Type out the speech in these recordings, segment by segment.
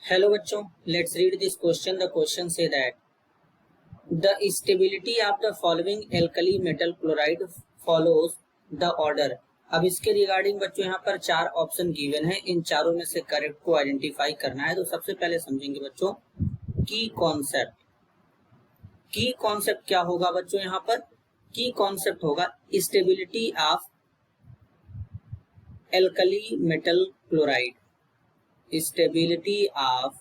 Hello बच्चों, let's read this question. The question say that the stability of the following alkali metal chloride follows the order. अब इसके regarding बच्चों यहाँ पर चार ऑप्शन गिवन है, इन चारों में से करेक्ट को आइडेंटिफाई करना है। तो सबसे पहले समझेंगे बच्चों की कॉन्सेप्ट। की कॉन्सेप्ट क्या होगा बच्चों? यहाँ पर की कॉन्सेप्ट होगा stability of alkali metal chloride. Stability of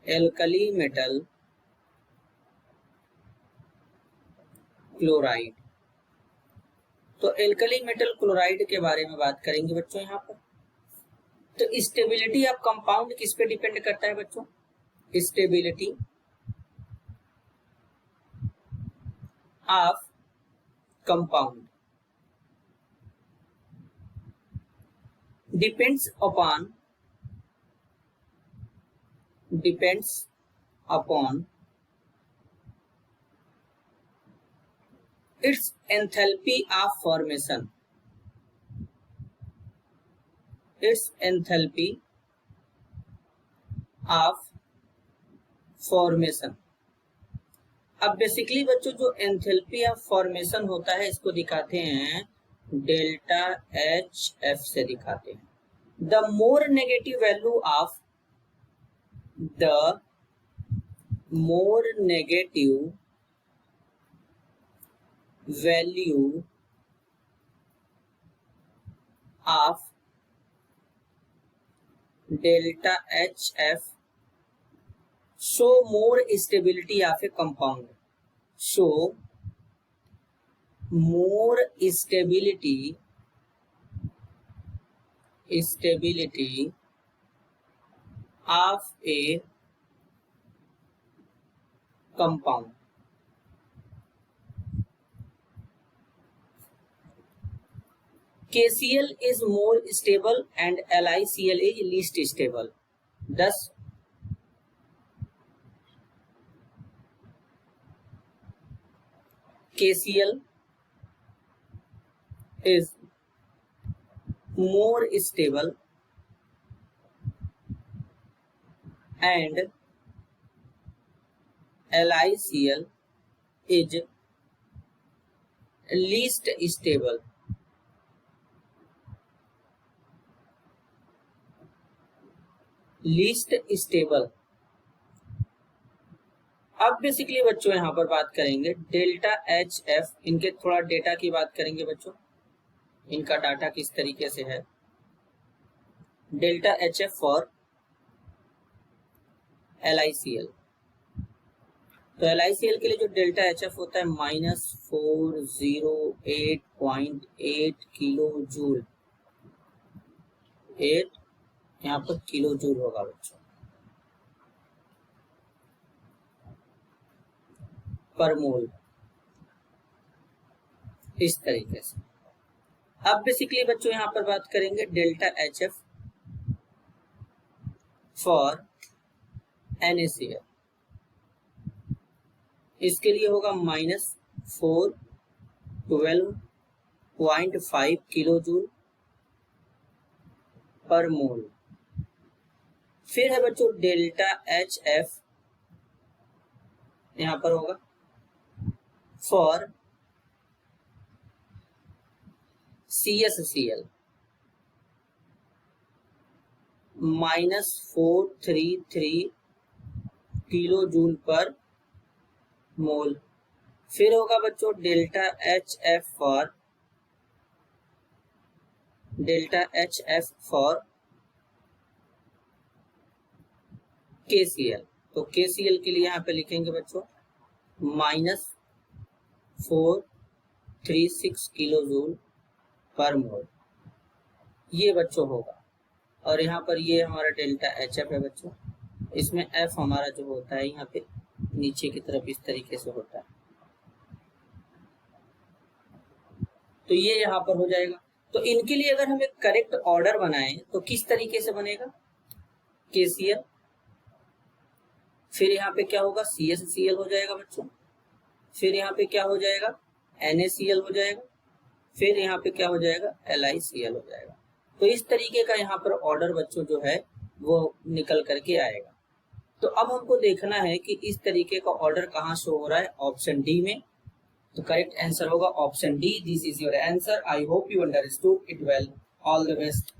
alkali metal chloride. तो एल्कली मेटल क्लोराइड के बारे में बात करेंगे बच्चों यहाँ पर। तो स्टेबिलिटी ऑफ कंपाउंड किस पे डिपेंड करता है बच्चों? Stability of compound depends upon its enthalpy of formation। अब बेसिकली बच्चों जो एंथैल्पी ऑफ फॉर्मेशन होता है इसको दिखाते हैं डेल्टा एच एफ से दिखाते हैं। The more negative value of delta H F show more stability of a compound। show more stability of a compound। KCl is more stable and LiCl is least stable। thus KCl is more stable and LiCl is least stable। अब basically बच्चों यहाँ पर बात करेंगे delta H F. इनके थोड़ा data की बात करेंगे बच्चों, इनका डाटा किस तरीके से है। Delta H F for LiCl। तो LiCl के लिए जो डेल्टा एच एफ होता है -408.8 किलो जूल। 8 यहाँ पर किलो जूल होगा बच्चों पर मोल, इस तरीके से। अब बेसिकली बच्चों यहाँ पर बात करेंगे delta H F for NaCl। इसके लिए होगा -412.5 किलो जूल पर मोल। फिर है बच्चों डेल्टा एच एफ यहाँ पर होगा फॉर CSCl -433 किलो जूल पर मोल। फिर होगा बच्चों delta H F for KCl। तो KCl के लिए यहाँ पे लिखेंगे बच्चों -436 किलो जूल पर मोल, ये बच्चों होगा। और यहाँ पर ये हमारा डेल्टा एच एफ है बच्चों। इसमें एफ हमारा जो होता है यहाँ पे नीचे की तरफ इस तरीके से होता है। तो ये यहाँ पर हो जाएगा। तो इनके लिए अगर हम एक करेक्ट ऑर्डर बनाएं तो किस तरीके से बनेगा? KCl, फिर यहाँ पे क्या होगा CSCl हो जाएगा बच्चों, फिर यहाँ पे क्या हो जाएगा NaCl हो जाएगा, फिर यहाँ पे क्या हो जाएगा, LiCl हो जाएगा। तो इस तरीके का यहाँ पर ऑर्डर बच्चों जो है वो निकल करके आएगा। तो अब हमको देखना है कि इस तरीके का ऑर्डर कहाँ शो हो रहा है, ऑप्शन डी में। तो करेक्ट आंसर होगा option D. This is your answer. I hope you understood it well. All the best.